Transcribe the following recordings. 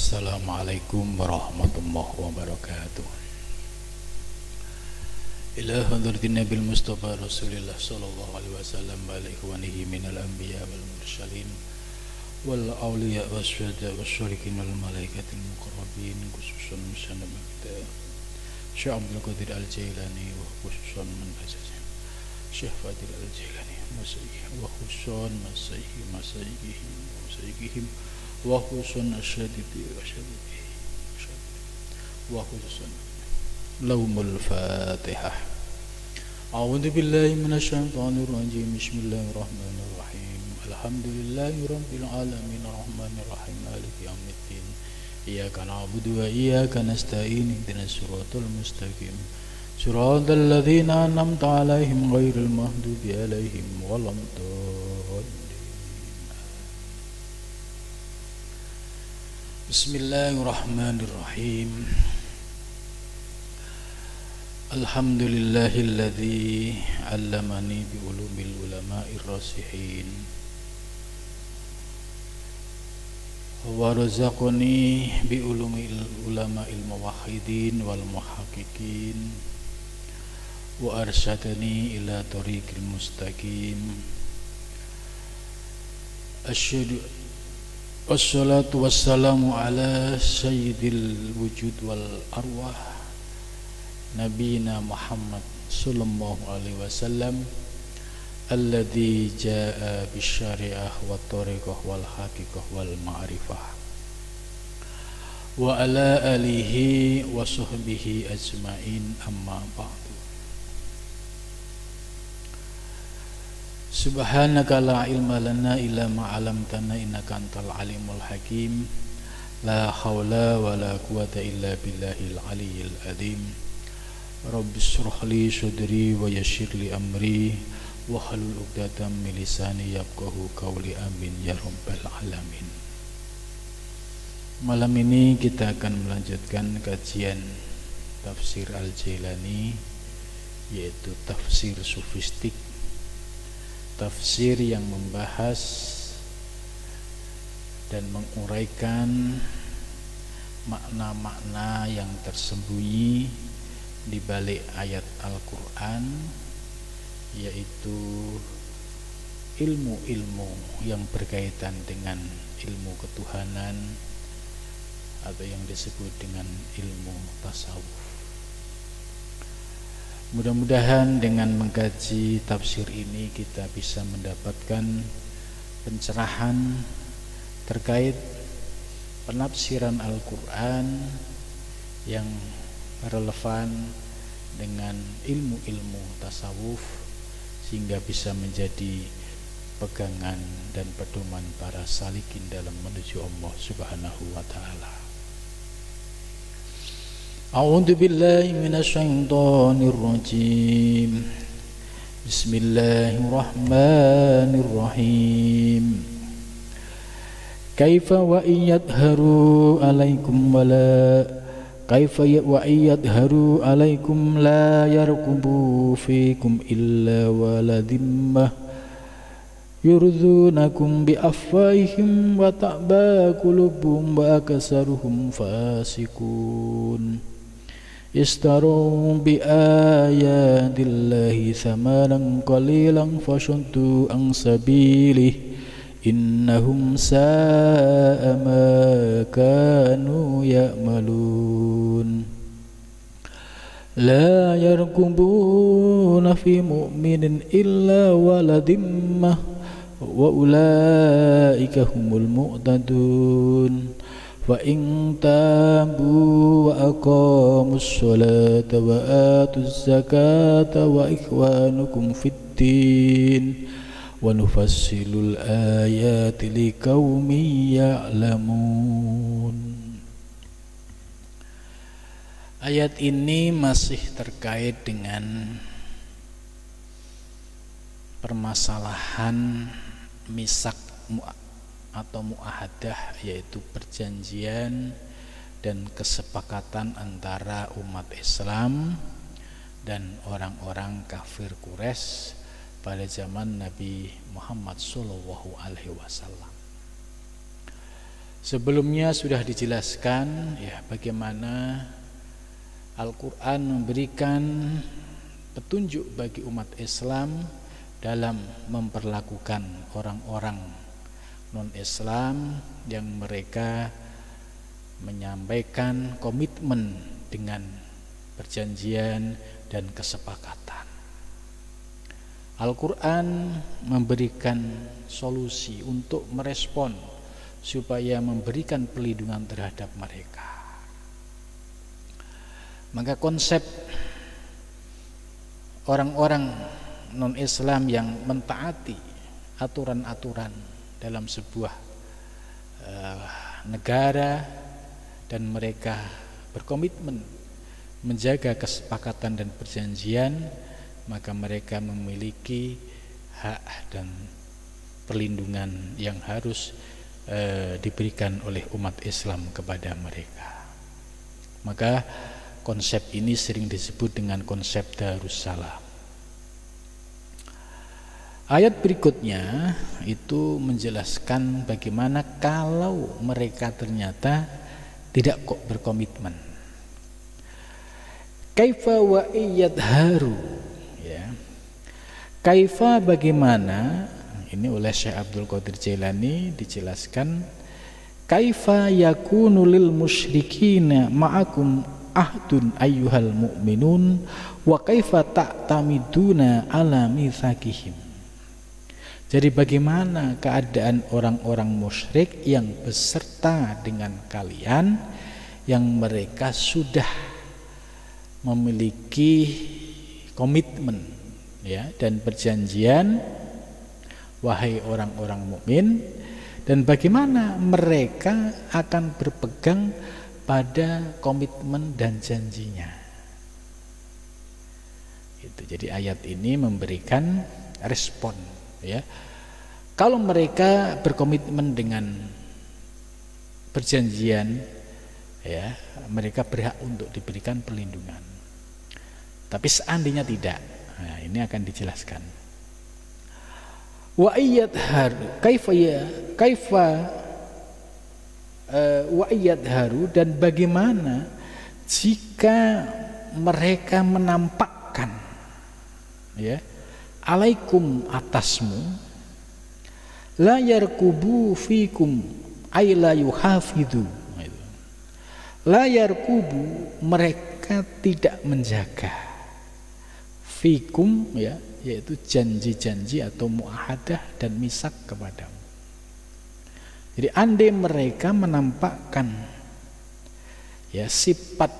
Assalamualaikum warahmatullahi wabarakatuh. Ila hadratin Nabil Mustafa Rasulillah sallallahu alaihi wasallam wa alihi minal anbiya wal mursalin wal awliya wasyuhada wasyarikin wal malaikatil muqarrabin khususan sanama kita Syekh Abdul Qadir Al-Jailani wa khususan man bacaja Syekh Fadil Al-Jailani wa khususan masaihihim wa khususan asyadidi wa khususan Laumul Fatihah. A'udzu billahi minasyaitonir rajim. Bismillahirrahmanirrahim. Alhamdulillahirabbil alamin arrahmanir rahim maliki yaumiddin. Iyyaka na'budu wa iyyaka nasta'in. Ihdinas siratal mustaqim. Siratal ladzina an'amta 'alaihim ghairil maghdubi 'alaihim waladdallin. Bismillahirrahmanirrahim. Alhamdulillahilladzi 'allamani bi ulumil ulama'ir rasihin wa razaqani bi ulumil ulama'il muwahhidin wal muhaqqiqin wa arsyadani ila tariqil mustaqim. Asyhadu wassalatu wassalamu ala sayyidil wujud wal arwah Nabiyina Muhammad sallallahu alaihi wasallam alladzi jaa bisyari'ah wa tariqah wal haqiqah wal ma'rifah wa ala alihi wa sahbihi ajmain amma ba'du. Subhanaka la ilma lana illa ma 'allamtana innaka antal alimul hakim. La haula wala quwata illa billahil aliyyil azim. Rabbi shrah li sadri wa yassir li amri wa hlul 'uqdatam min lisani yafqahu qawli. Amin ya rabbal alamin. Malam ini kita akan melanjutkan kajian tafsir Al-Jailani, yaitu tafsir sufistik, tafsir yang membahas dan menguraikan makna-makna yang tersembunyi di balik ayat Al-Quran, yaitu ilmu-ilmu yang berkaitan dengan ilmu ketuhanan atau yang disebut dengan ilmu tasawuf. Mudah-mudahan dengan mengkaji tafsir ini kita bisa mendapatkan pencerahan terkait penafsiran Al-Quran yang relevan dengan ilmu-ilmu tasawuf, sehingga bisa menjadi pegangan dan pedoman para salikin dalam menuju Allah Subhanahu wa ta'ala. A'udzu billahi minasyaitonir rajim. Bismillahirrahmanirrahim. Kaifa wa yadharu alaikum wala kaifa wa yadharu alaikum la yarqubu fikum illa wala dhimmah yurdunakum bi afwahihim wa ta'ba qulubuhum wa aksaruhum fasikun. Istaru bi ayatillahi thamanan qalilan fashaddu an sabilihi innahum sa'a ma kanu ya'malun. La yarqubuna fi mu'minin illa waladimmah wa ulaika humul mu'tadun. Wa in tabu wa aqamus sholata wa atuz zakata wa ikhwanukum fid din wa nufassilul ayati liqaumin ya'lamun. Ayat ini masih terkait dengan permasalahan misak atau muahadah, yaitu perjanjian dan kesepakatan antara umat Islam dan orang-orang kafir Quraisy pada zaman Nabi Muhammad SAW. Sebelumnya sudah dijelaskan ya bagaimana Al-Quran memberikan petunjuk bagi umat Islam dalam memperlakukan orang-orang non-Islam yang mereka menyampaikan komitmen dengan perjanjian dan kesepakatan. Al-Quran memberikan solusi untuk merespon supaya memberikan perlindungan terhadap mereka. Maka konsep orang-orang non-Islam yang mentaati aturan-aturan dalam sebuah negara dan mereka berkomitmen menjaga kesepakatan dan perjanjian, maka mereka memiliki hak dan perlindungan yang harus diberikan oleh umat Islam kepada mereka. Maka konsep ini sering disebut dengan konsep Darussalam. Ayat berikutnya itu menjelaskan bagaimana kalau mereka ternyata tidak kok berkomitmen. Kaifa wa iyadharu, ya. Kaifa bagaimana, ini oleh Syekh Abdul Qadir Jailani dijelaskan, kaifa yakunu lil musyrikina ma'akum ahdun ayyuhal mu'minun wa kaifa ta'tamiduna ala mitsaqihim. Jadi bagaimana keadaan orang-orang musyrik yang beserta dengan kalian yang mereka sudah memiliki komitmen ya dan perjanjian, wahai orang-orang mukmin, dan bagaimana mereka akan berpegang pada komitmen dan janjinya. Itu. Jadi ayat ini memberikan respon, ya. Kalau mereka berkomitmen dengan perjanjian, ya, mereka berhak untuk diberikan perlindungan. Tapi seandainya tidak, nah, ini akan dijelaskan. Wa iyadharu kaifa wa iyadharu, dan bagaimana jika mereka menampakkan, ya, alaikum atasmu, la yarkubu fikum ay la yuhafidhu, la yarkubu, mereka tidak menjaga, fikum, ya, yaitu janji-janji atau muahadah dan misak kepadamu. Jadi andai mereka menampakkan, ya, sifat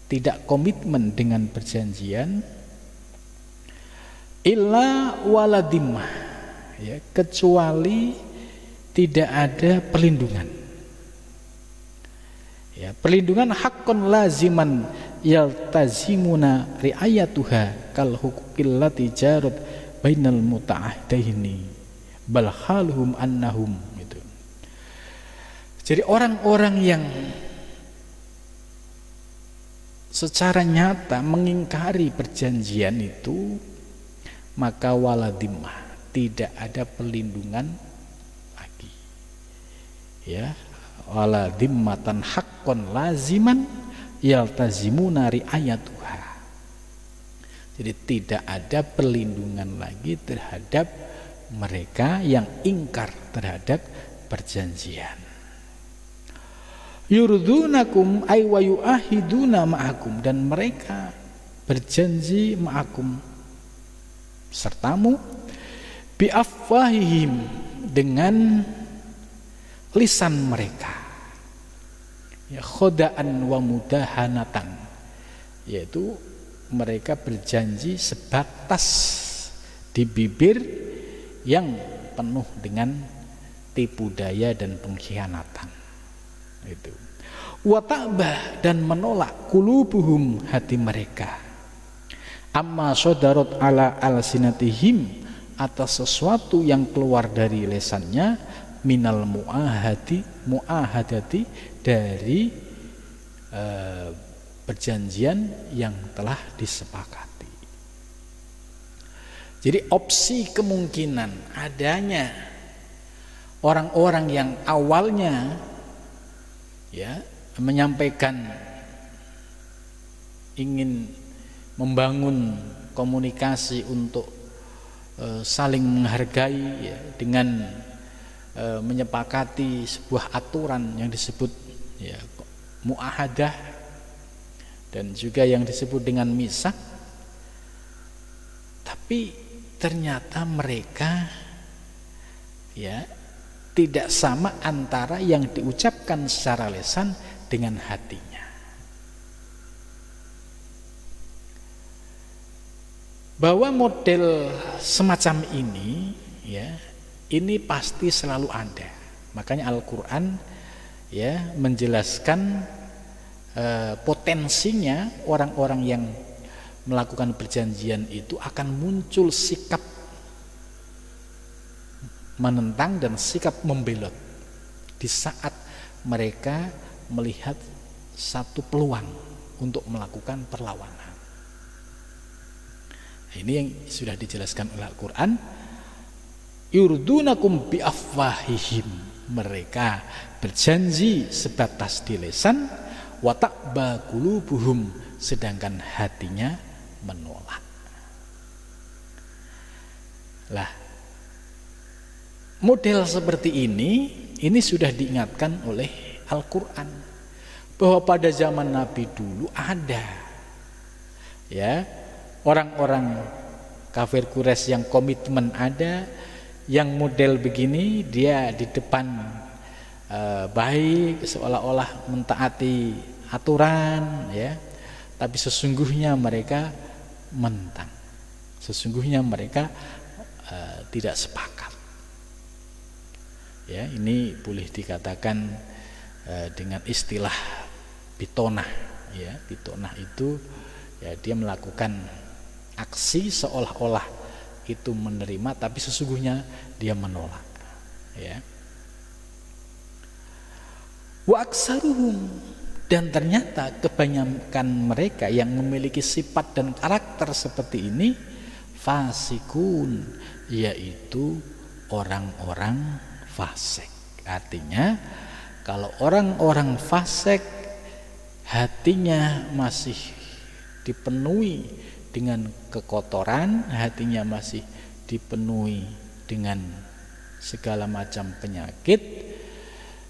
tidak komitmen dengan perjanjian, illa waladimah, ya, kecuali tidak ada perlindungan, ya, perlindungan haqqan laziman yaltazimuna riayatuha kal huquqil lati jarat bainal muta'ahdaini bal haluhum annahum, gitu. Jadi orang-orang yang secara nyata mengingkari perjanjian itu, maka waladimah, tidak ada perlindungan lagi, ya, waladimmatan haqqan laziman yaltazimuna riayatuha. Jadi tidak ada perlindungan lagi terhadap mereka yang ingkar terhadap perjanjian. Yurdunakum ay wa yuahiduna ma'akum, dan mereka berjanji ma'akum, sertamu, biafwahihim, dengan lisan mereka, ya, khodaan wa mudahanatan, yaitu mereka berjanji sebatas di bibir yang penuh dengan tipu daya dan pengkhianatan. Itu. Wa ta'bah, dan menolak, qulubuhum, hati mereka, amma sodarot ala alsinatihim, atas sesuatu yang keluar dari lesannya, minal muahadati, dari perjanjian yang telah disepakati. Jadi opsi kemungkinan adanya orang-orang yang awalnya ya menyampaikan ingin membangun komunikasi untuk saling menghargai ya, dengan menyepakati sebuah aturan yang disebut ya muahadah dan juga yang disebut dengan misak, tapi ternyata mereka ya tidak sama antara yang diucapkan secara lisan dengan hatinya. Bahwa model semacam ini ya, ini pasti selalu ada. Makanya Al-Qur'an ya menjelaskan potensinya orang-orang yang melakukan perjanjian itu akan muncul sikap menentang dan sikap membelot di saat mereka melihat satu peluang untuk melakukan perlawanan. Ini yang sudah dijelaskan oleh Al-Quran. Yurdunakum biafwahihim, mereka berjanji sebatas di lisan, wa ta'ba qulubuhum, sedangkan hatinya menolak. Lah, model seperti ini sudah diingatkan oleh Al-Quran bahwa pada zaman Nabi dulu ada ya orang-orang kafir Quraisy yang komitmen ada, yang model begini dia di depan baik seolah-olah mentaati aturan ya, tapi sesungguhnya mereka menentang, sesungguhnya mereka tidak sepakat. Ya, ini boleh dikatakan dengan istilah bitonah. Ya, bitonah itu ya dia melakukan aksi seolah-olah itu menerima, tapi sesungguhnya dia menolak. Ya. Wa aksaruhum, dan ternyata kebanyakan mereka yang memiliki sifat dan karakter seperti ini fasikun, yaitu orang-orang fasik. Artinya kalau orang-orang fasik hatinya masih dipenuhi dengan kekotoran, hatinya masih dipenuhi dengan segala macam penyakit,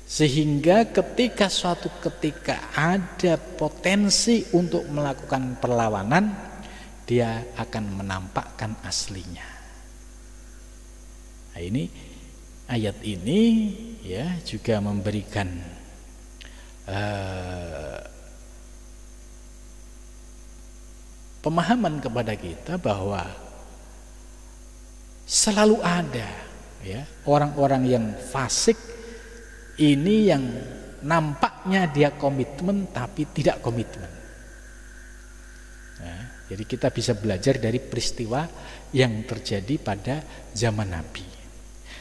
sehingga ketika suatu ketika ada potensi untuk melakukan perlawanan, dia akan menampakkan aslinya. Nah, ini ayat ini ya juga memberikan pemahaman kepada kita bahwa selalu ada ya orang-orang yang fasik ini yang nampaknya dia komitmen tapi tidak komitmen. Nah, jadi kita bisa belajar dari peristiwa yang terjadi pada zaman Nabi.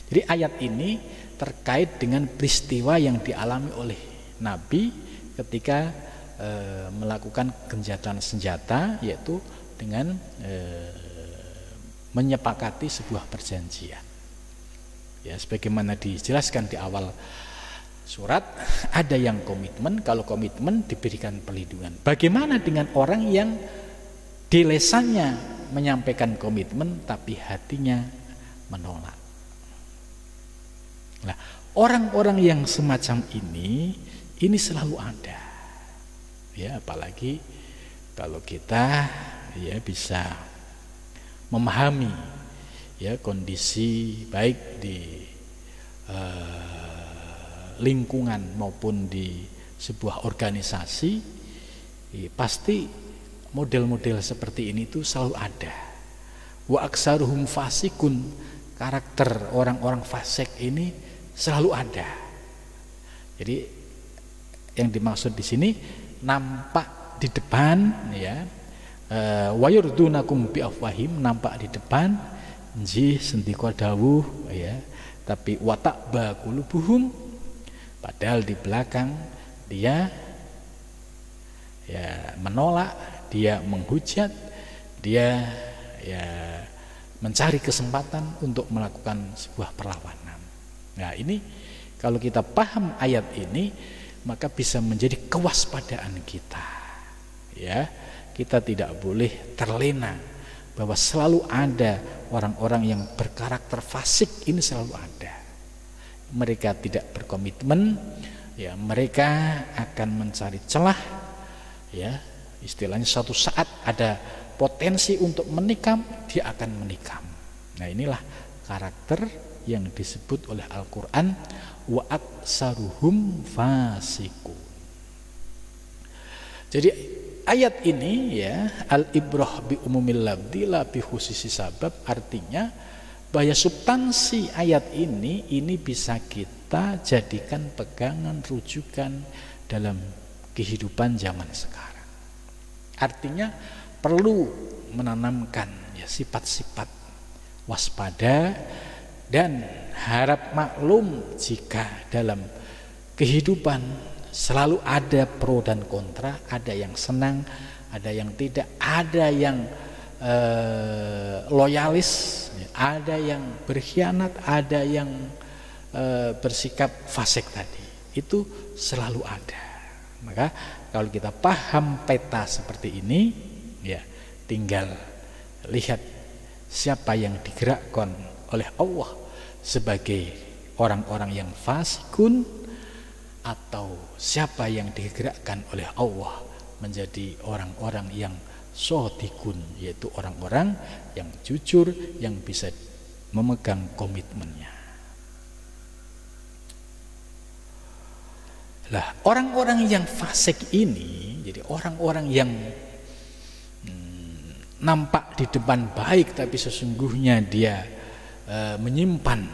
Jadi ayat ini terkait dengan peristiwa yang dialami oleh Nabi ketika melakukan gencatan senjata, yaitu dengan menyepakati sebuah perjanjian. Ya, sebagaimana dijelaskan di awal surat, ada yang komitmen, kalau komitmen diberikan perlindungan. Bagaimana dengan orang yang di lisannya menyampaikan komitmen tapi hatinya menolak? Nah, orang-orang yang semacam ini selalu ada. Ya, apalagi kalau kita ya bisa memahami ya kondisi baik di lingkungan maupun di sebuah organisasi, pasti model-model seperti ini tuh selalu ada. Wa aksaruhum fasikun, karakter orang-orang fasik ini selalu ada. Jadi yang dimaksud di sini nampak di depan ya, wa yurdunakum bi afwahim, nampak di depan nji sendika dawuh ya, tapi watak qulubuhum, padahal di belakang dia ya menolak, dia menghujat, dia ya mencari kesempatan untuk melakukan sebuah perlawanan. Nah, ini kalau kita paham ayat ini, maka bisa menjadi kewaspadaan kita. Ya, kita tidak boleh terlena bahwa selalu ada orang-orang yang berkarakter fasik, ini selalu ada. Mereka tidak berkomitmen, ya, mereka akan mencari celah, ya, istilahnya suatu saat ada potensi untuk menikam, dia akan menikam. Nah, inilah karakter yang disebut oleh Al-Quran, wa aksaruhum fasikun. Jadi ayat ini, ya, al-ibrah bi umumil labdi la bi khusisi sabab, artinya bahwa substansi ayat ini bisa kita jadikan pegangan rujukan dalam kehidupan zaman sekarang. Artinya perlu menanamkan, ya, sifat-sifat waspada dan harap maklum jika dalam kehidupan selalu ada pro dan kontra, ada yang senang, ada yang tidak, ada yang loyalis, ada yang berkhianat, ada yang bersikap fasik tadi. Itu selalu ada. Maka kalau kita paham peta seperti ini, ya, tinggal lihat siapa yang digerakkan oleh Allah sebagai orang-orang yang fasikun, atau siapa yang digerakkan oleh Allah menjadi orang-orang yang shodikun, yaitu orang-orang yang jujur, yang bisa memegang komitmennya. Lah, orang-orang yang fasik ini, jadi orang-orang yang nampak di depan baik, tapi sesungguhnya dia menyimpan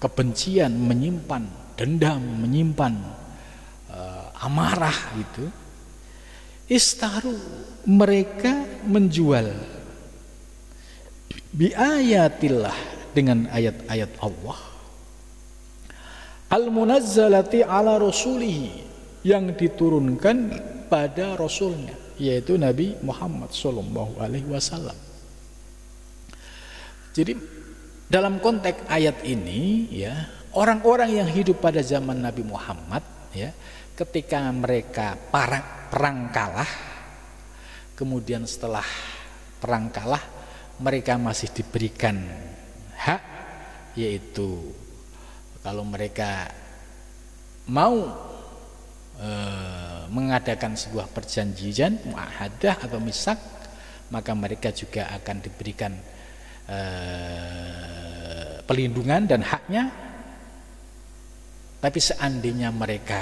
kebencian, menyimpan dendam, menyimpan amarah gitu. Istaru, mereka menjual biayatillah, dengan ayat-ayat Allah, al-munazzalati ala rasulihi, yang diturunkan pada rasulnya, yaitu Nabi Muhammad sallallahu alaihi wasallam. Jadi dalam konteks ayat ini, ya, orang-orang yang hidup pada zaman Nabi Muhammad, ya, ketika mereka perang kalah, kemudian setelah perang kalah mereka masih diberikan hak, yaitu kalau mereka mau mengadakan sebuah perjanjian muahadah atau misak, maka mereka juga akan diberikan pelindungan dan haknya. Tapi seandainya mereka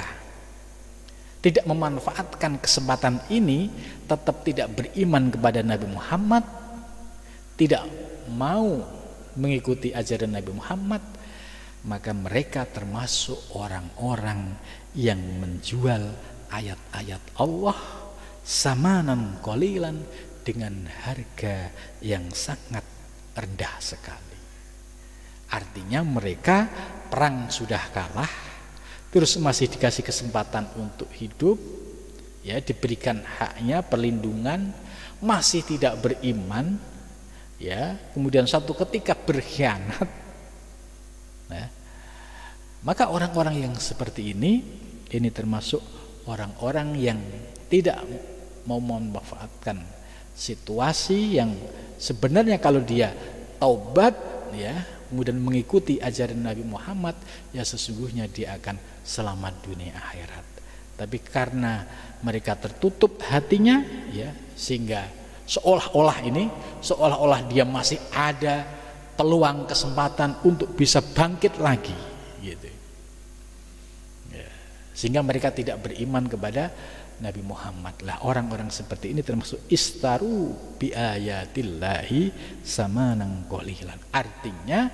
tidak memanfaatkan kesempatan ini, tetap tidak beriman kepada Nabi Muhammad, tidak mau mengikuti ajaran Nabi Muhammad, maka mereka termasuk orang-orang yang menjual ayat-ayat Allah samanan qalilan, dengan harga yang sangat rendah sekali. Artinya mereka perang sudah kalah, terus masih dikasih kesempatan untuk hidup, ya, diberikan haknya, perlindungan, masih tidak beriman, ya, kemudian satu ketika berkhianat. Nah, maka orang-orang yang seperti ini termasuk orang-orang yang tidak mau memanfaatkan situasi yang sebenarnya kalau dia taubat, ya, kemudian mengikuti ajaran Nabi Muhammad, ya sesungguhnya dia akan selamat dunia akhirat. Tapi karena mereka tertutup hatinya, ya, sehingga seolah-olah dia masih ada peluang, kesempatan untuk bisa bangkit lagi, gitu. Ya, sehingga mereka tidak beriman kepada Nabi Muhammad. Lah, orang-orang seperti ini termasuk istaru bi ayatillahi samanan qalilan. Artinya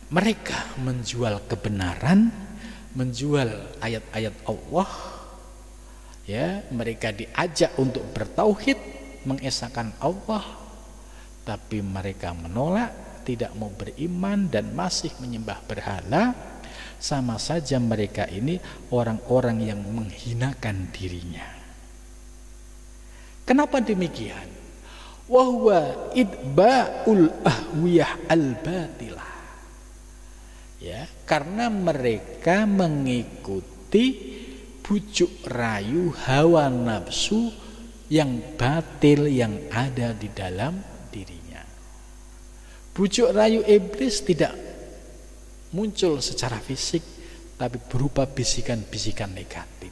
mereka menjual kebenaran, menjual ayat-ayat Allah, ya, mereka diajak untuk bertauhid, mengesahkan Allah, tapi mereka menolak, tidak mau beriman dan masih menyembah berhala. Sama saja mereka ini orang-orang yang menghinakan dirinya. Kenapa demikian? Wa huwa idba'ul ahwiyah al-batilah. Ya, karena mereka mengikuti bujuk rayu hawa nafsu yang batil yang ada di dalam dirinya. Bujuk rayu iblis tidak muncul secara fisik, tapi berupa bisikan-bisikan negatif.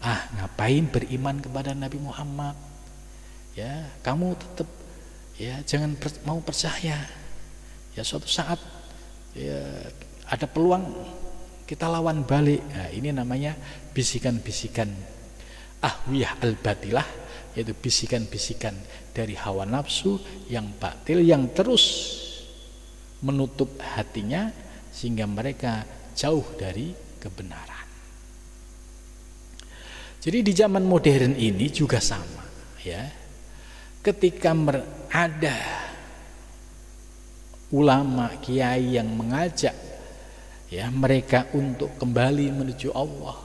Ngapain beriman kepada Nabi Muhammad? Ya, kamu tetap ya jangan mau percaya. Ya, suatu saat ya ada peluang kita lawan balik. Nah, ini namanya bisikan-bisikan ahwiyah al-batilah, yaitu bisikan-bisikan dari hawa nafsu yang batil yang terus menutup hatinya sehingga mereka jauh dari kebenaran. Jadi di zaman modern ini juga sama, ya. Ketika ada ulama, kiai yang mengajak ya mereka untuk kembali menuju Allah,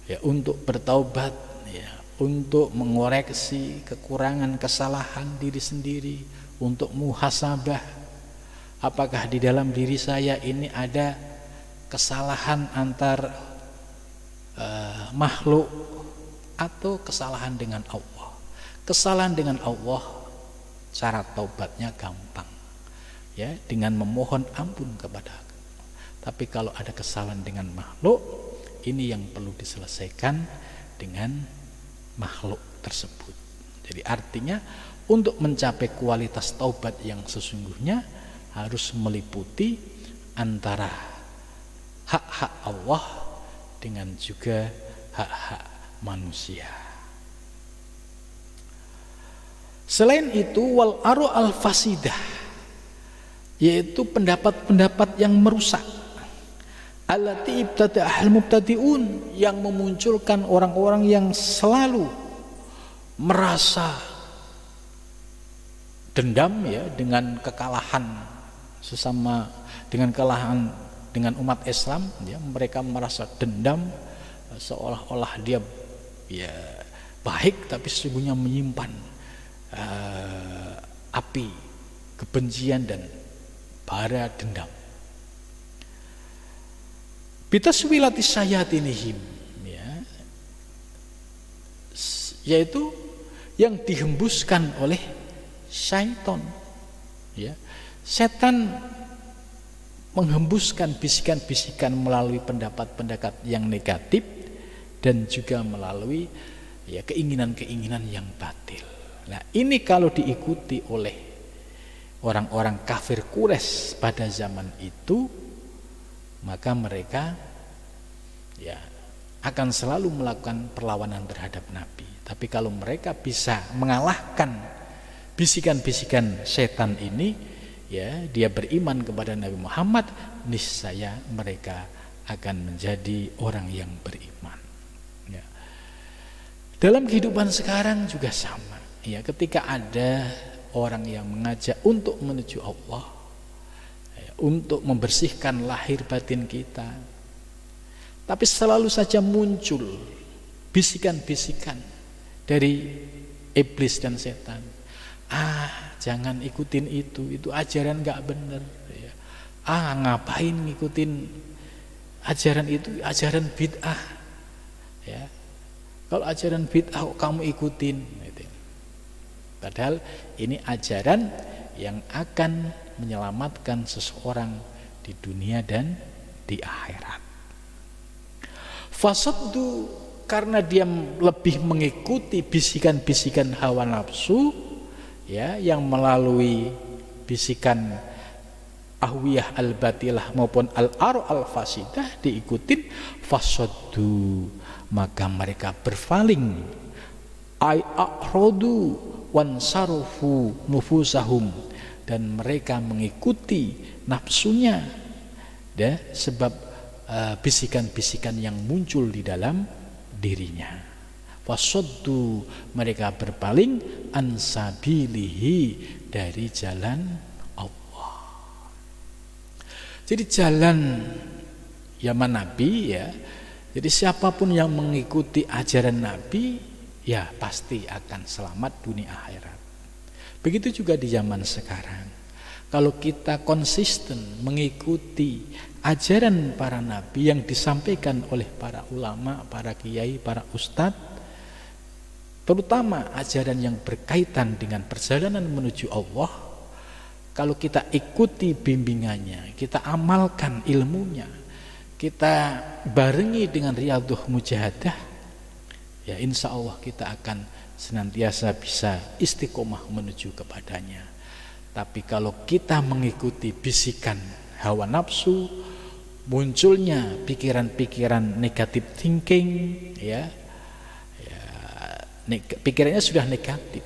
ya, untuk bertaubat, ya, untuk mengoreksi kekurangan kesalahan diri sendiri, untuk muhasabah, apakah di dalam diri saya ini ada kesalahan antar makhluk atau kesalahan dengan Allah. Kesalahan dengan Allah, cara taubatnya gampang, ya, dengan memohon ampun kepada Allah. Tapi kalau ada kesalahan dengan makhluk, ini yang perlu diselesaikan dengan makhluk tersebut. Jadi artinya untuk mencapai kualitas taubat yang sesungguhnya harus meliputi antara hak-hak Allah dengan juga hak-hak manusia. Selain itu, wal aru al fasidah, yaitu pendapat-pendapat yang merusak, allati ibtada'al mubtadi'un, yang memunculkan orang-orang yang selalu merasa dendam, ya, dengan kekalahan sesama, dengan kekalahan dengan umat Islam, ya, mereka merasa dendam seolah-olah dia ya baik, tapi sesungguhnya menyimpan api kebencian dan bara dendam. Bitaswilati syayatinihim, ya, yaitu yang dihembuskan oleh syaitan, ya. Setan menghembuskan bisikan-bisikan melalui pendapat-pendapat yang negatif dan juga melalui ya keinginan-keinginan yang batil. Nah, ini kalau diikuti oleh orang-orang kafir Quraisy pada zaman itu, maka mereka ya akan selalu melakukan perlawanan terhadap Nabi. Tapi kalau mereka bisa mengalahkan bisikan-bisikan setan ini, ya, dia beriman kepada Nabi Muhammad, niscaya mereka akan menjadi orang yang beriman, ya. Dalam kehidupan sekarang juga sama, ya, ketika ada orang yang mengajak untuk menuju Allah, ya, untuk membersihkan lahir batin kita, tapi selalu saja muncul bisikan-bisikan dari iblis dan setan. Jangan ikutin itu ajaran gak bener, ya. Ngapain ngikutin ajaran itu, ajaran bid'ah, ya. Kalau ajaran bid'ah kamu ikutin, gitu. Padahal ini ajaran yang akan menyelamatkan seseorang di dunia dan di akhirat. Fasaddu, karena dia lebih mengikuti bisikan-bisikan hawa nafsu, ya, yang melalui bisikan ahwiyah al-batilah maupun al-aru al-fasidah diikutin, fasaddu, maka mereka berpaling, ay a'radu wansarufu nufusahum, dan mereka mengikuti nafsunya, ya, sebab bisikan-bisikan yang muncul di dalam dirinya. Fasaddu, mereka berpaling, ansabilihi, dari jalan Allah. Jadi jalan zaman Nabi, ya. Jadi siapapun yang mengikuti ajaran Nabi, ya pasti akan selamat dunia akhirat. Begitu juga di zaman sekarang. Kalau kita konsisten mengikuti ajaran para nabi yang disampaikan oleh para ulama, para kiai, para ustadz, terutama ajaran yang berkaitan dengan perjalanan menuju Allah, kalau kita ikuti bimbingannya, kita amalkan ilmunya, kita barengi dengan riyadhah mujahadah, ya insya Allah kita akan senantiasa bisa istiqomah menuju kepadanya. Tapi kalau kita mengikuti bisikan hawa nafsu, munculnya pikiran-pikiran negatif thinking, pikirannya sudah negatif,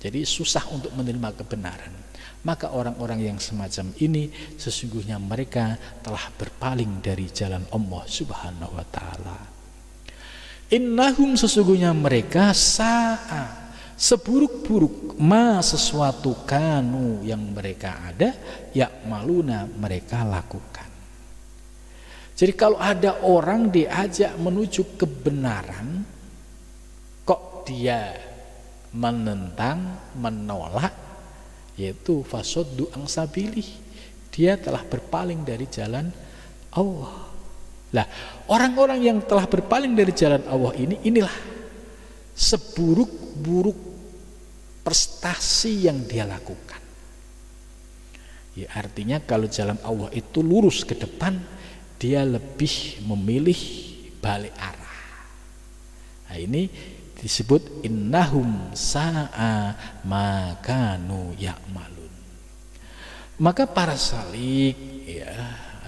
jadi susah untuk menerima kebenaran. Maka orang-orang yang semacam ini sesungguhnya mereka telah berpaling dari jalan Allah Subhanahu wa ta'ala. Innahum, sesungguhnya mereka, sa'a, seburuk-buruk, ma, sesuatu, kanu, yang mereka ada, ya'maluna, mereka lakukan. Jadi kalau ada orang diajak menuju kebenaran, kok dia menentang, menolak, yaitu fasoddu an sabilih, dia telah berpaling dari jalan Allah. Lah, orang-orang yang telah berpaling dari jalan Allah inilah seburuk-buruk prestasi yang dia lakukan. Ya, artinya kalau jalan Allah itu lurus ke depan, dia lebih memilih balik arah. Nah, ini disebut innahum sa'a ma kanu ya'malun. Maka para salik, ya,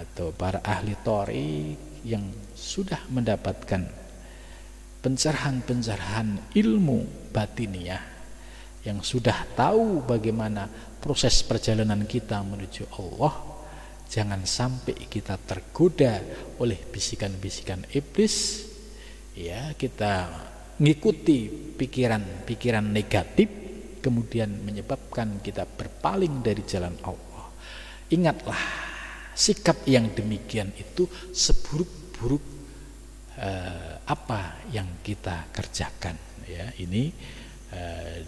atau para ahli thariq yang sudah mendapatkan pencerahan-pencerahan ilmu batiniah, yang sudah tahu bagaimana proses perjalanan kita menuju Allah, jangan sampai kita tergoda oleh bisikan-bisikan iblis, ya, kita ngikuti pikiran-pikiran negatif, kemudian menyebabkan kita berpaling dari jalan Allah. Ingatlah, sikap yang demikian itu seburuk-buruk apa yang kita kerjakan, ya. Ini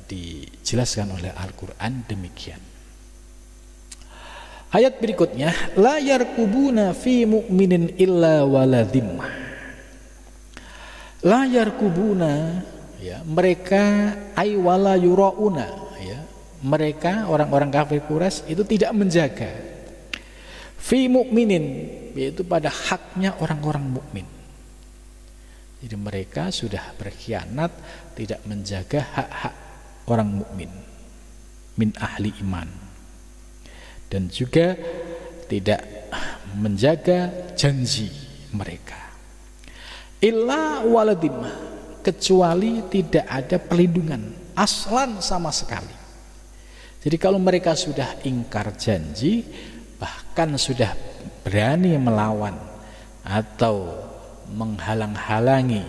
dijelaskan oleh Al-Quran demikian. Ayat berikutnya, la yarkubuna fi mu'minin illa waladhimmah. La yarkubuna, ya, mereka ay wala yurauna, ya, mereka orang-orang kafir Quraisy itu tidak menjaga fi mu'minin, yaitu pada haknya orang-orang mukmin. Jadi mereka sudah berkhianat, tidak menjaga hak-hak orang mukmin min ahli iman, dan juga tidak menjaga janji mereka. Illa waladimah, kecuali tidak ada perlindungan aslan sama sekali. Jadi kalau mereka sudah ingkar janji, bahkan sudah berani melawan atau menghalang-halangi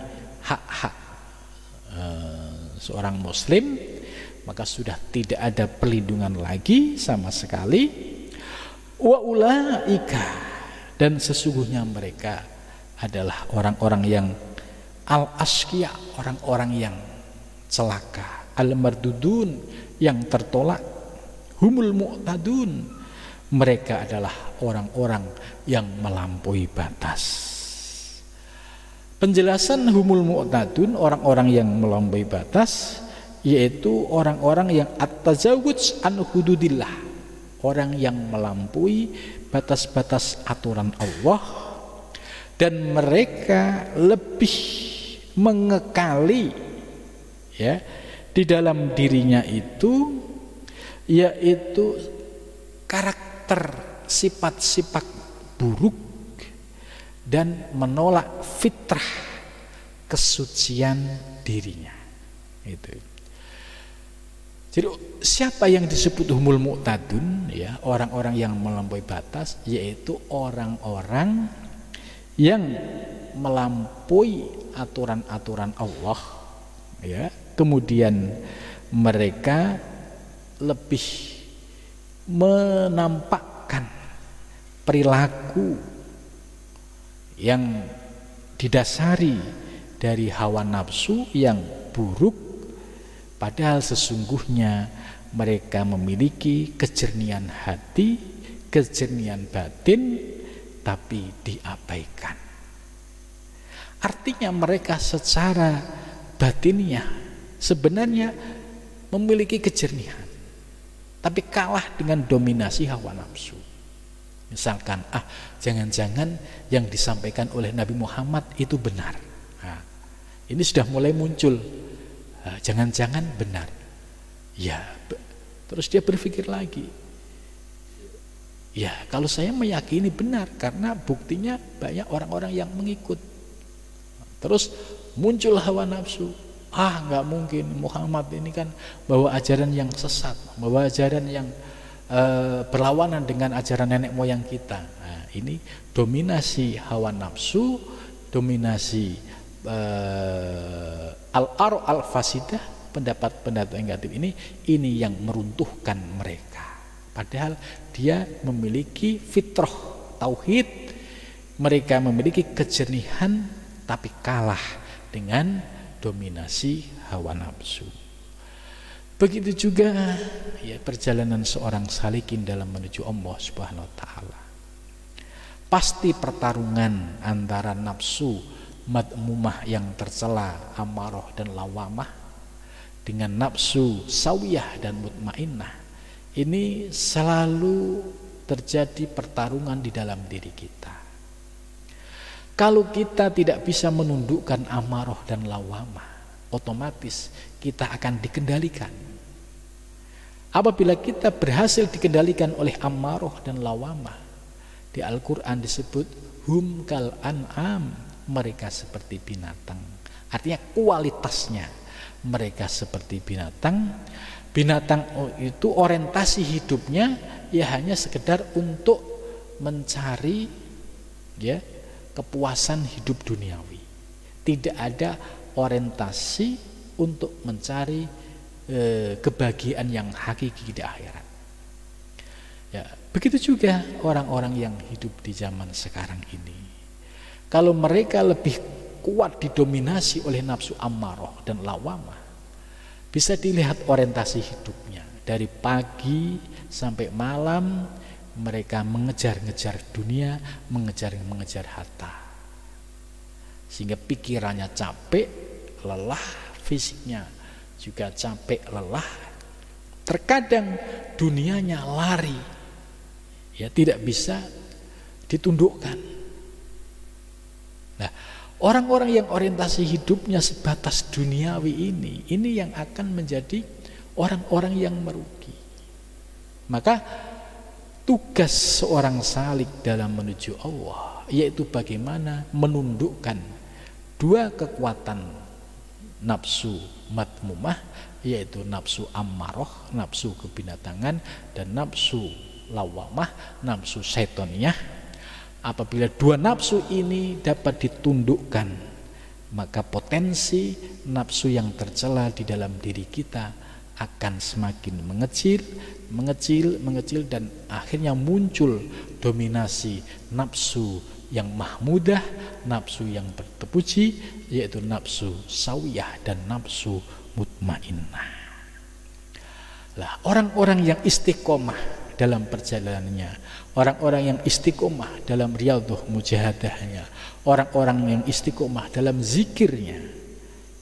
hak-hak seorang muslim, maka sudah tidak ada perlindungan lagi sama sekali. Wa ulaika, dan sesungguhnya mereka adalah orang-orang yang al-asqiya, orang-orang yang celaka, al-mardudun, yang tertolak, humul mu'tadun, mereka adalah orang-orang yang melampaui batas. Penjelasan humul mu'tadun, orang-orang yang melampaui batas, yaitu orang-orang yang at-tajawuz an hududillah, orang yang melampaui batas-batas aturan Allah, dan mereka lebih mengekali, ya, di dalam dirinya itu, yaitu karakter sifat-sifat buruk dan menolak fitrah kesucian dirinya. Itu. Jadi siapa yang disebut humul mu'tadun, ya, orang-orang yang melampaui batas, yaitu orang-orang yang melampaui aturan-aturan Allah, ya, kemudian mereka lebih menampakkan perilaku yang didasari dari hawa nafsu yang buruk, padahal sesungguhnya mereka memiliki kejernihan hati, kejernihan batin, tapi diabaikan. Artinya mereka secara batinnya sebenarnya memiliki kejernihan, tapi kalah dengan dominasi hawa nafsu. Misalkan, jangan-jangan yang disampaikan oleh Nabi Muhammad itu benar. Ini sudah mulai muncul, jangan-jangan benar. Ya, terus dia berpikir lagi, ya kalau saya meyakini benar karena buktinya banyak orang-orang yang mengikut. Terus muncul hawa nafsu, nggak mungkin, Muhammad ini kan bawa ajaran yang sesat, bawa ajaran yang berlawanan dengan ajaran nenek moyang kita. Nah, ini dominasi hawa nafsu, dominasi al-ar al-fasidah, pendapat-pendapat negatif ini yang meruntuhkan mereka. Padahal dia memiliki fitrah tauhid, mereka memiliki kejernihan, tapi kalah dengan dominasi hawa nafsu. Begitu juga ya perjalanan seorang salikin dalam menuju Allah Subhanahu wa taala. Pasti pertarungan antara nafsu madmumah yang tercela, amarah dan lawamah, dengan nafsu sawiyah dan mutmainnah. Ini selalu terjadi pertarungan di dalam diri kita. Kalau kita tidak bisa menundukkan amarah dan lawamah, otomatis kita akan dikendalikan. Apabila kita berhasil dikendalikan oleh amarah dan lawamah, di Al-Quran disebut hum kal an'am, mereka seperti binatang. Artinya kualitasnya mereka seperti binatang. Binatang itu orientasi hidupnya ya hanya sekedar untuk mencari ya kepuasan hidup duniawi. Tidak ada orientasi untuk mencari kebahagiaan yang hakiki di akhirat. Ya, begitu juga orang-orang yang hidup di zaman sekarang ini. Kalau mereka lebih kuat didominasi oleh nafsu amarah dan lawamah, bisa dilihat orientasi hidupnya. Dari pagi sampai malam mereka mengejar-ngejar dunia, mengejar harta. Sehingga pikirannya capek, lelah, fisiknya juga capek, lelah. Terkadang dunianya lari, ya tidak bisa ditundukkan. Nah, orang-orang yang orientasi hidupnya sebatas duniawi ini yang akan menjadi orang-orang yang merugi. Maka tugas seorang salik dalam menuju Allah yaitu bagaimana menundukkan dua kekuatan nafsu madmumah, yaitu nafsu ammarah, nafsu kebinatangan, dan nafsu lawamah, nafsu syaitoniyah. Apabila dua nafsu ini dapat ditundukkan, maka potensi nafsu yang tercela di dalam diri kita akan semakin mengecil dan akhirnya muncul dominasi nafsu yang mahmudah, nafsu yang terpuji, yaitu nafsu sawiyah dan nafsu mutmainnah. Lah, orang-orang yang istiqomah dalam perjalanannya, orang-orang yang istiqomah dalam riyadhah mujahadahnya, orang-orang yang istiqomah dalam zikirnya,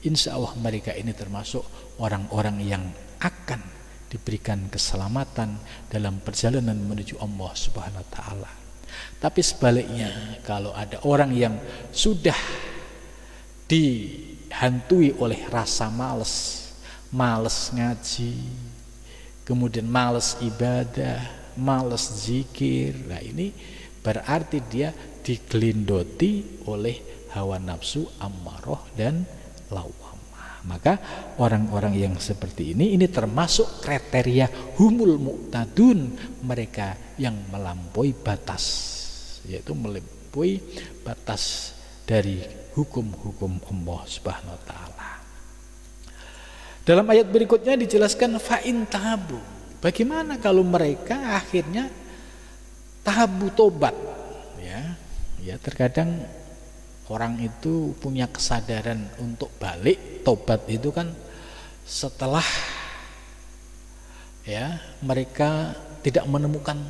insya Allah mereka ini termasuk orang-orang yang akan diberikan keselamatan dalam perjalanan menuju Allah Subhanahu wa taala. Tapi sebaliknya, kalau ada orang yang sudah dihantui oleh rasa malas ngaji, kemudian malas ibadah, malas zikir, nah ini berarti dia digelindoti oleh hawa nafsu ammarah dan lawamah. Maka orang-orang yang seperti ini termasuk kriteria humul mu'tadun, mereka yang melampaui batas, yaitu melampaui batas dari hukum-hukum Allah Subhanahu wa taala. Dalam ayat berikutnya dijelaskan fa'in tahabu. Bagaimana kalau mereka akhirnya tahabu, tobat, ya terkadang orang itu punya kesadaran untuk balik. Tobat itu kan setelah ya, mereka tidak menemukan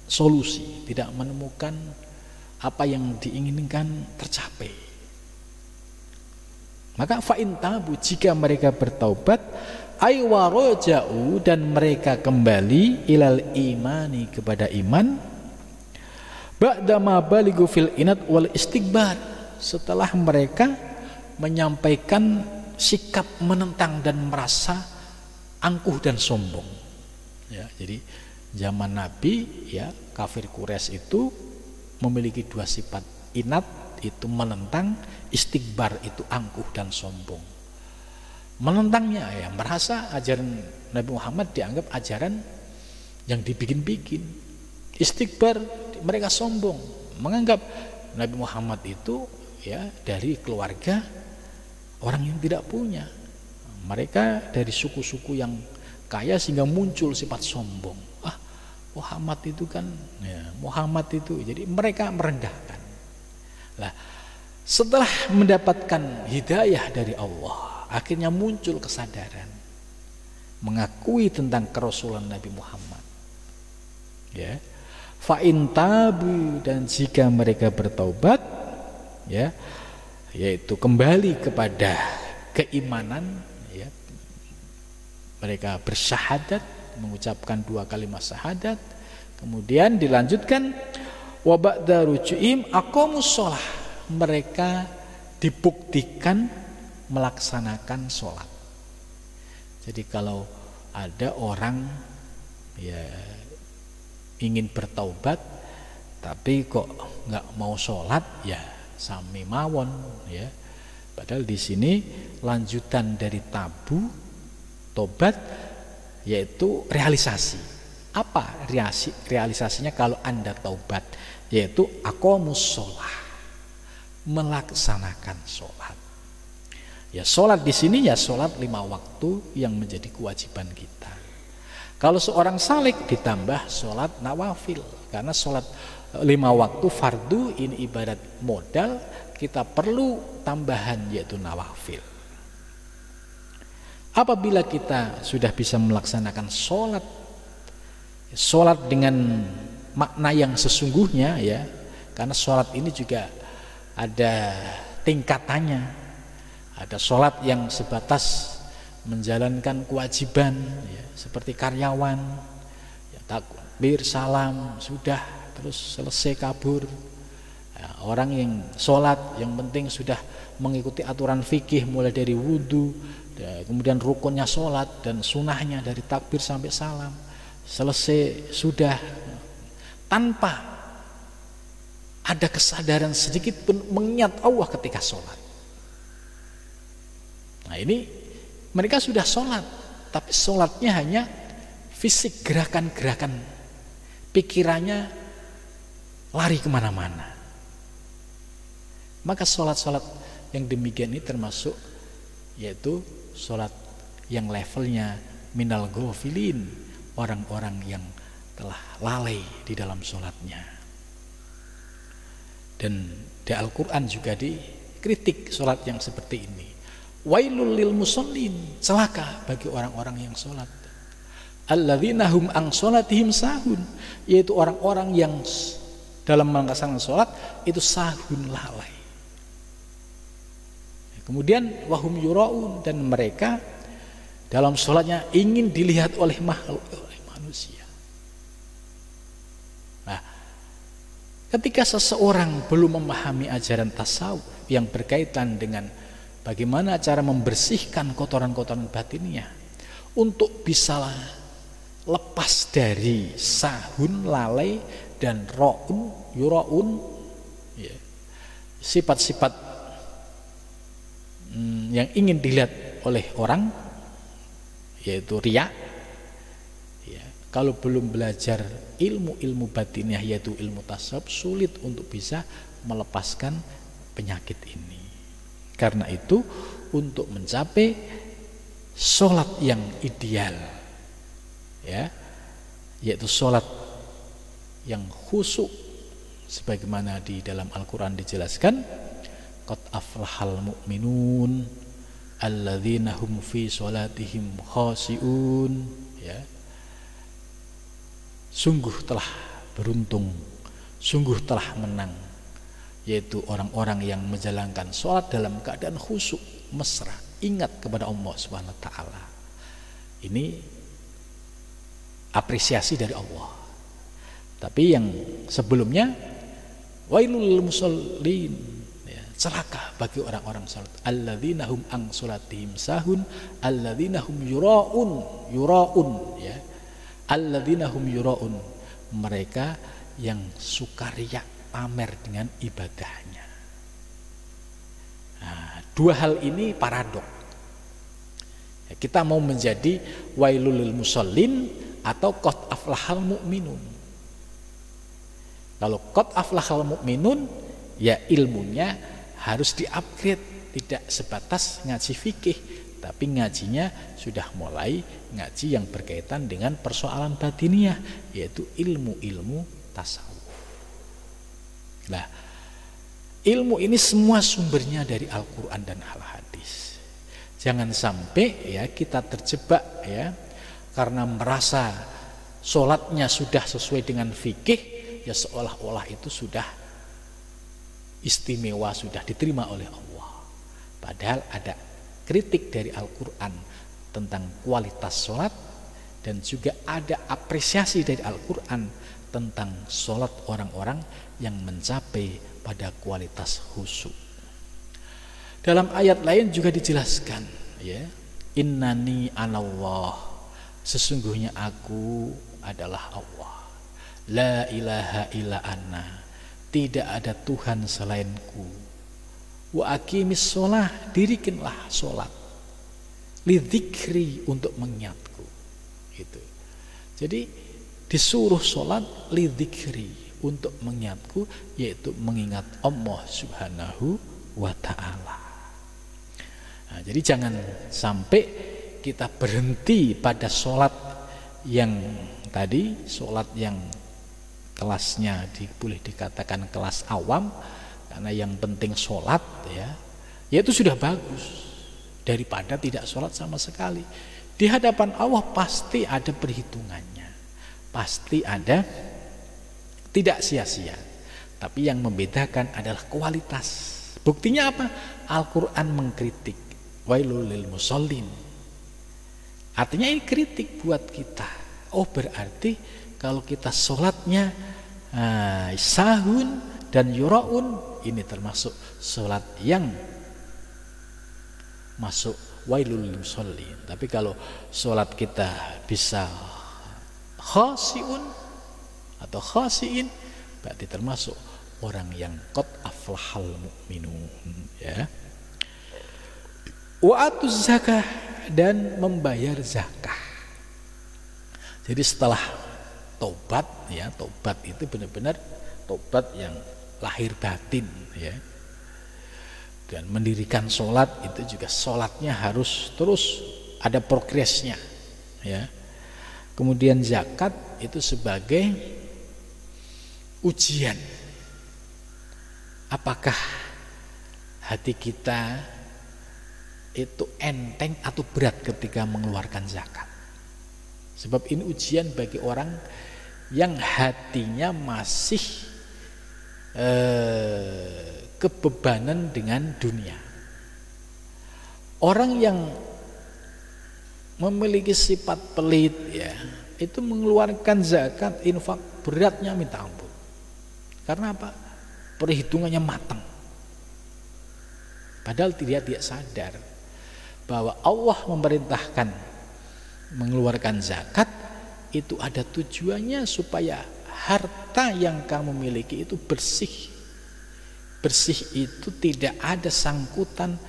solusi, tidak menemukan apa yang diinginkan tercapai. Maka fa'in tabu, jika mereka bertaubat, ay waraja'u, dan mereka kembali ilal imani, kepada iman, ba'dama baligu fil inat wal istikbar, setelah mereka menyampaikan sikap menentang dan merasa angkuh dan sombong. Ya, jadi zaman Nabi, ya, kafir Quraisy itu memiliki dua sifat. Inat itu menentang, istikbar itu angkuh dan sombong. Menentangnya, ya, merasa ajaran Nabi Muhammad dianggap ajaran yang dibikin-bikin. Istikbar, mereka sombong, menganggap Nabi Muhammad itu, ya, dari keluarga orang yang tidak punya. Mereka dari suku-suku yang kaya sehingga muncul sifat sombong. Muhammad itu kan, ya, Muhammad itu, jadi mereka merendahkan. Nah, setelah mendapatkan hidayah dari Allah, akhirnya muncul kesadaran, mengakui tentang kerasulan Nabi Muhammad. Ya, fa'in tabu, dan jika mereka bertaubat, ya, yaitu kembali kepada keimanan, ya, mereka bersyahadat, mengucapkan dua kalimat syahadat, kemudian dilanjutkan wa ba'da ruju'im aqamus shalah, mereka dibuktikan melaksanakan sholat. Jadi kalau ada orang, ya, ingin bertaubat tapi kok nggak mau sholat, ya sami mawon, ya. Padahal di sini lanjutan dari tabu tobat, yaitu realisasi. Apa realisasinya kalau Anda taubat? Yaitu aqamus shalah, melaksanakan sholat. Ya, sholat di sini ya sholat 5 waktu yang menjadi kewajiban kita. Kalau seorang salik ditambah sholat nawafil, karena sholat 5 waktu fardu ini ibarat modal, kita perlu tambahan yaitu nawafil. Apabila kita sudah bisa melaksanakan sholat dengan makna yang sesungguhnya, ya, karena sholat ini juga ada tingkatannya. Ada sholat yang sebatas menjalankan kewajiban, ya, seperti karyawan, ya, takbir salam sudah, terus selesai kabur. Ya, orang yang sholat yang penting sudah mengikuti aturan fikih mulai dari wudhu, kemudian rukunnya sholat dan sunahnya dari takbir sampai salam, selesai sudah, tanpa ada kesadaran sedikit pun mengingat Allah ketika sholat. Nah, ini mereka sudah sholat, tapi sholatnya hanya fisik, gerakan-gerakan, pikirannya lari kemana-mana. Maka sholat-sholat yang demikian ini termasuk yaitu sholat yang levelnya minal ghafilin, orang-orang yang telah lalai di dalam sholatnya. Dan di Al-Quran juga dikritik sholat yang seperti ini. Wailul lil musallin, celaka bagi orang-orang yang sholat. Alladzina hum an sholatihim sahun, yaitu orang-orang yang dalam melaksanakan sholat itu sahun, lalai. Kemudian wahum yuraun, dan mereka dalam sholatnya ingin dilihat oleh makhluk, oleh manusia. Nah, ketika seseorang belum memahami ajaran tasawuf yang berkaitan dengan bagaimana cara membersihkan kotoran-kotoran batinnya untuk bisa lepas dari sahun, lalai, dan ro'un, yuraun, ya, sifat-sifat yang ingin dilihat oleh orang, yaitu riya, ya, kalau belum belajar ilmu-ilmu batinnya yaitu ilmu tasawuf, sulit untuk bisa melepaskan penyakit ini. Karena itu untuk mencapai sholat yang ideal, ya, yaitu sholat yang khusyuk sebagaimana di dalam Al-Quran dijelaskan, qad aflahal mu'minun alladzina hum fi sholatihim khashi'un, ya, sungguh telah beruntung, sungguh telah menang, yaitu orang-orang yang menjalankan sholat dalam keadaan khusyuk, mesra, ingat kepada Allah Subhanahu wa taala. Ini apresiasi dari Allah. Tapi yang sebelumnya, wailul lil musallin, ya, celaka bagi orang-orang salat, alladzina hum an salatihim sahun, alladzina hum yuraun, ya, alladzina hum yuraun, mereka yang sukaria, pamer dengan ibadahnya. Nah, dua hal ini paradok. Ya, kita mau menjadi wailul lil musallin atau qad aflahal mu'minun. Kalau qad aflahal mu'minun, ya ilmunya harus di-upgrade, tidak sebatas ngaji fikih, tapi ngajinya sudah mulai ngaji yang berkaitan dengan persoalan batiniah, yaitu ilmu-ilmu tasawuf. Nah, ilmu ini semua sumbernya dari Al-Quran dan Al-Hadis. Jangan sampai ya kita terjebak ya karena merasa sholatnya sudah sesuai dengan fikih, ya seolah-olah itu sudah istimewa, sudah diterima oleh Allah. Padahal ada kritik dari Al-Quran tentang kualitas sholat, dan juga ada apresiasi dari Al-Quran tentang sholat orang-orang yang mencapai pada kualitas khusyuk. Dalam ayat lain juga dijelaskan, ya, innani anallah, sesungguhnya aku adalah Allah, la ilaha illa ana, tidak ada Tuhan selainku, wa aqimis sholah, dirikanlah sholat, lidzikri, untuk mengingatku. Gitu. Jadi disuruh sholat lidzikri, untuk mengingatku, yaitu mengingat Allah Subhanahu wa ta'ala. Nah, jadi jangan sampai kita berhenti pada sholat yang tadi, sholat yang kelasnya boleh dikatakan kelas awam, karena yang penting sholat ya itu sudah bagus daripada tidak sholat sama sekali. Di hadapan Allah pasti ada perhitungannya, pasti ada, tidak sia-sia. Tapi yang membedakan adalah kualitas. Buktinya apa? Al-Quran mengkritik wailul lil musallin. Artinya ini kritik buat kita. Oh, berarti kalau kita sholatnya sahun dan yuraun, ini termasuk sholat yang masuk wailul lil musallin. Tapi kalau sholat kita bisa khasiun atau khasiin, berarti termasuk orang yang qad aflahal mu'minun, ya. Wa atuz zakah, dan membayar zakah. Jadi setelah tobat, ya, tobat itu benar-benar tobat yang lahir batin, ya. Dan mendirikan sholat itu juga sholatnya harus terus ada progresnya, ya. Kemudian zakat itu sebagai ujian. Apakah hati kita itu enteng atau berat ketika mengeluarkan zakat? Sebab ini ujian bagi orang yang hatinya masih kebebanan dengan dunia. Orang yang memiliki sifat pelit, ya, itu mengeluarkan zakat, infak, beratnya minta ampun. Karena apa? Perhitungannya matang. Padahal dia tidak sadar bahwa Allah memerintahkan mengeluarkan zakat itu ada tujuannya supaya harta yang kamu miliki itu bersih. Bersih itu tidak ada sangkutan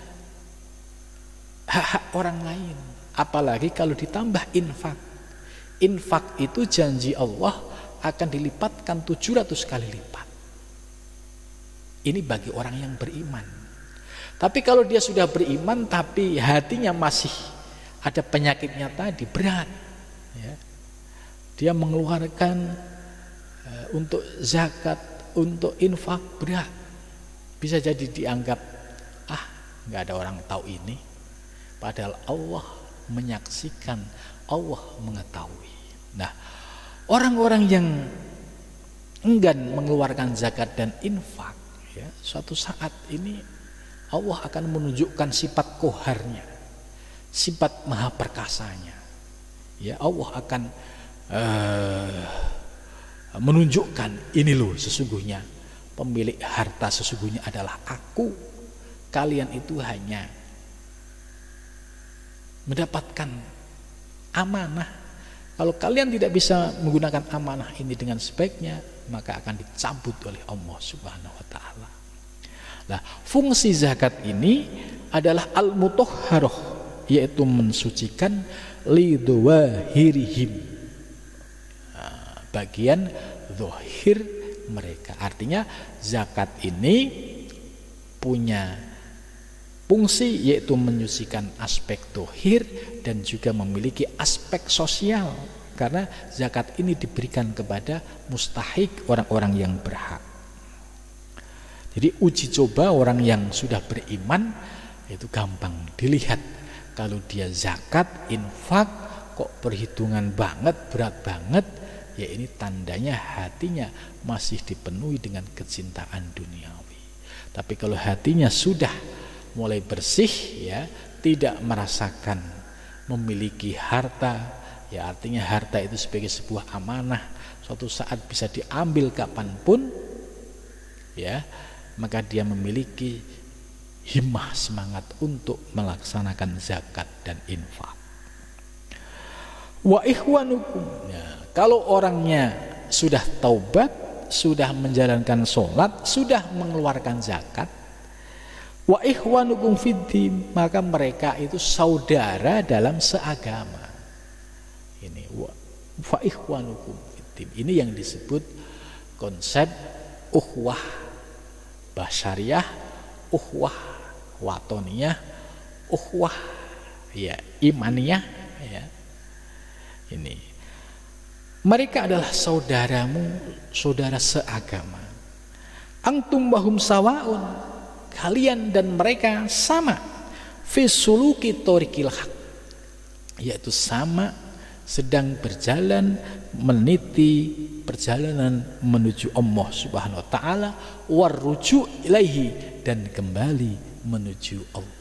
hak-hak orang lain. Apalagi kalau ditambah infak. Infak itu janji Allah akan dilipatkan 700 kali lipat. Ini bagi orang yang beriman. Tapi kalau dia sudah beriman tapi hatinya masih ada penyakitnya tadi, berat, ya. Dia mengeluarkan untuk zakat, untuk infak, berat. Bisa jadi dianggap nggak ada orang tahu ini. Padahal Allah menyaksikan, Allah mengetahui. Nah, orang-orang yang enggan mengeluarkan zakat dan infak, ya, suatu saat ini Allah akan menunjukkan sifat koharnya, sifat maha perkasanya. Ya, Allah akan menunjukkan, ini loh sesungguhnya pemilik harta sesungguhnya adalah aku. Kalian itu hanya mendapatkan amanah. Kalau kalian tidak bisa menggunakan amanah ini dengan sebaiknya, maka akan dicabut oleh Allah Subhanahu wa taala. Nah, fungsi zakat ini adalah al-mutahharah, yaitu mensucikan lidwahirihim, bagian zahir mereka. Artinya zakat ini punya fungsi yaitu menyucikan aspek zahir dan juga memiliki aspek sosial, karena zakat ini diberikan kepada mustahik, orang-orang yang berhak. Jadi uji coba orang yang sudah beriman itu gampang dilihat. Kalau dia zakat, infak kok perhitungan banget, berat banget, ya ini tandanya hatinya masih dipenuhi dengan kecintaan duniawi. Tapi kalau hatinya sudah mulai bersih, ya, tidak merasakan memiliki harta, ya artinya harta itu sebagai sebuah amanah, suatu saat bisa diambil kapanpun, ya, maka dia memiliki himmah, semangat untuk melaksanakan zakat dan infak. Wa ikhwanukum, ya, kalau orangnya sudah taubat, sudah menjalankan sholat, sudah mengeluarkan zakat, wa ikhwanukum fiddin, maka mereka itu saudara dalam seagama. Ini wa ikhwanukum fiddin, ini yang disebut konsep ukhuwah basyariyah, ukhuwah watoniyah, ukhuwah, ya, imaniyah, ya. Ini mereka adalah saudaramu, saudara seagama. Antum bahum sawaun, kalian dan mereka sama, fi suluki thoriqil haq, yaitu sama sedang berjalan meniti perjalanan menuju Allah Subhanahu wa taala, warruju ilaihi, dan kembali menuju Allah.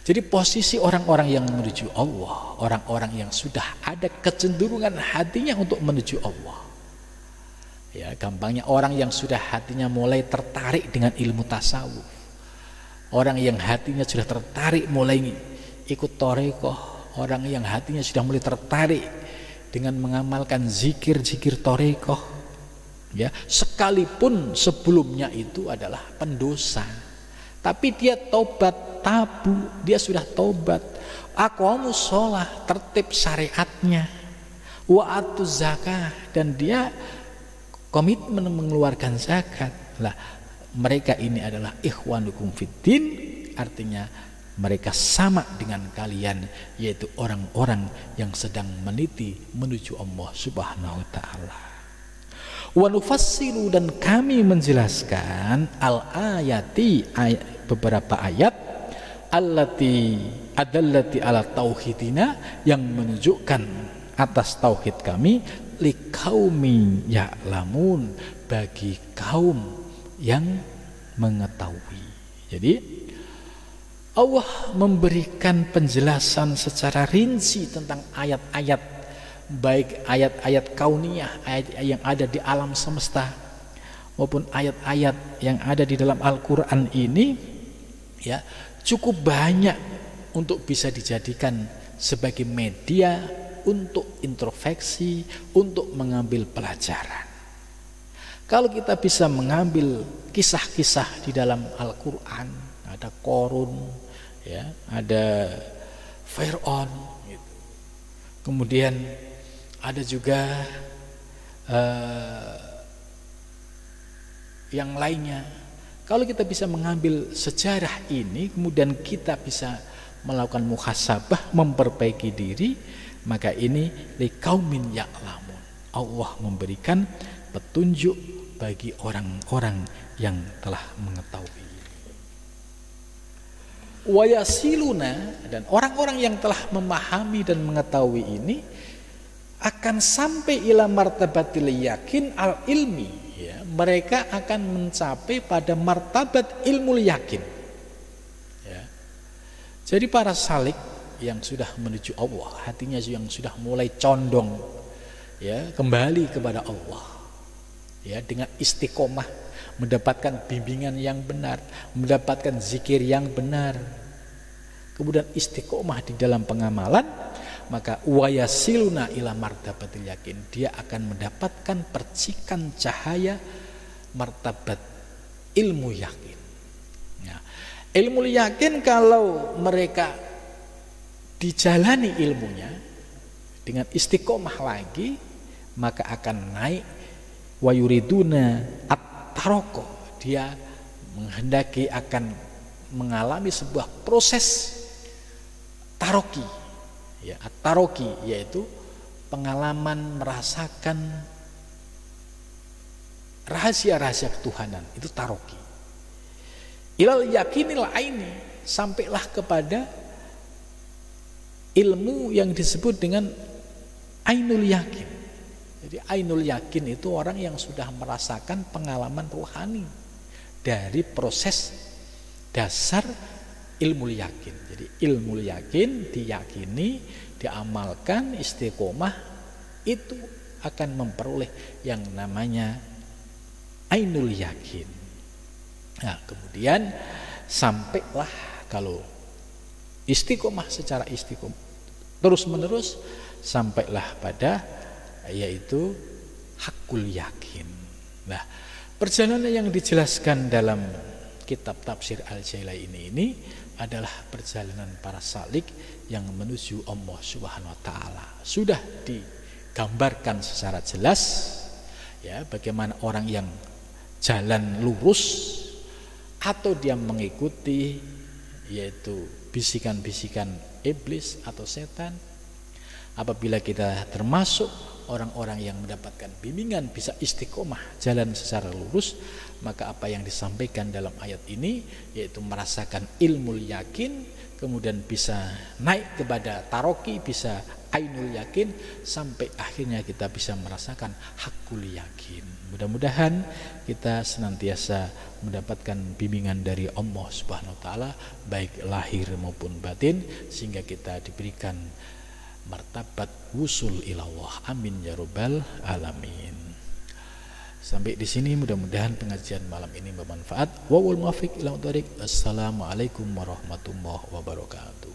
Jadi posisi orang-orang yang menuju Allah, orang-orang yang sudah ada kecenderungan hatinya untuk menuju Allah. Ya, gampangnya orang yang sudah hatinya mulai tertarik dengan ilmu tasawuf, orang yang hatinya sudah tertarik mulai ikut thariqah, orang yang hatinya sudah mulai tertarik dengan mengamalkan zikir-zikir thariqah, ya, sekalipun sebelumnya itu adalah pendosa, tapi dia tobat tabu, dia sudah tobat, aqamus sholah, tertib syariatnya, wa atuz zakah, dan dia komitmen mengeluarkan zakat. Lah, mereka ini adalah ikhwanukum fiddin, artinya mereka sama dengan kalian, yaitu orang-orang yang sedang meniti menuju Allah Subhanahu wa taala. Wa nufassilu, dan kami menjelaskan al-ayati, beberapa ayat, allati adallati ala tauhidina, yang menunjukkan atas tauhid kami, liqaumin ya'lamun, bagi kaum yang mengetahui. Jadi Allah memberikan penjelasan secara rinci tentang ayat-ayat, baik ayat-ayat kauniyah, ayat yang ada di alam semesta, maupun ayat-ayat yang ada di dalam Al-Quran ini, ya, cukup banyak untuk bisa dijadikan sebagai media untuk introspeksi, untuk mengambil pelajaran. Kalau kita bisa mengambil kisah-kisah di dalam Al-Quran, ada Qarun, ya, ada Fir'aun, gitu. Kemudian ada juga yang lainnya. Kalau kita bisa mengambil sejarah ini, kemudian kita bisa melakukan muhasabah, memperbaiki diri, maka ini liqaumin ya'lamun, Allah memberikan petunjuk bagi orang-orang yang telah mengetahui. Wa yasiluna, dan orang-orang yang telah memahami dan mengetahui ini akan sampai ila martabatil yakin al ilmi, ya, mereka akan mencapai pada martabat ilmu yakin, ya. Jadi para salik yang sudah menuju Allah, hatinya yang sudah mulai condong, ya, kembali kepada Allah, ya, dengan istiqomah, mendapatkan bimbingan yang benar, mendapatkan zikir yang benar, kemudian istiqomah di dalam pengamalan, maka wayasiluna ila martabatil yakin, dia akan mendapatkan percikan cahaya martabat ilmu yakin. Ya. Ilmu yakin kalau mereka dijalani ilmunya dengan istiqomah lagi, maka akan naik wayuriduna at-taroko, dia menghendaki akan mengalami sebuah proses taroki, ya, at-taroki yaitu pengalaman merasakan rahasia-rahasia ketuhanan, itu taroki. Ilal yakinil aini, sampailah kepada ilmu yang disebut dengan ainul yakin. Jadi ainul yakin itu orang yang sudah merasakan pengalaman rohani dari proses dasar ilmu yakin. Jadi ilmu yakin diyakini, diamalkan, istiqomah, itu akan memperoleh yang namanya ainul yakin. Nah, kemudian sampailah kalau istiqomah secara istiqomah terus menerus, sampailah pada yaitu hakul yakin. Nah, perjalanan yang dijelaskan dalam kitab tafsir Al-Jailani ini adalah perjalanan para salik yang menuju Allah Subhanahu wa taala. Sudah digambarkan secara jelas, ya, bagaimana orang yang jalan lurus atau dia mengikuti yaitu bisikan-bisikan iblis atau setan. Apabila kita termasuk orang-orang yang mendapatkan bimbingan, bisa istiqomah jalan secara lurus, maka apa yang disampaikan dalam ayat ini yaitu merasakan ilmu yakin, kemudian bisa naik kepada taroki, bisa ainul yakin, sampai akhirnya kita bisa merasakan hakul yakin. Mudah-mudahan kita senantiasa mendapatkan bimbingan dari Allah Subhanahu wa taala, baik lahir maupun batin, sehingga kita diberikan martabat wusul ilallah. Amin ya rabbal alamin. Sampai di sini mudah-mudahan pengajian malam ini bermanfaat. Wa wal muwaffiq ila thoriq. Assalamualaikum warahmatullahi wabarakatuh.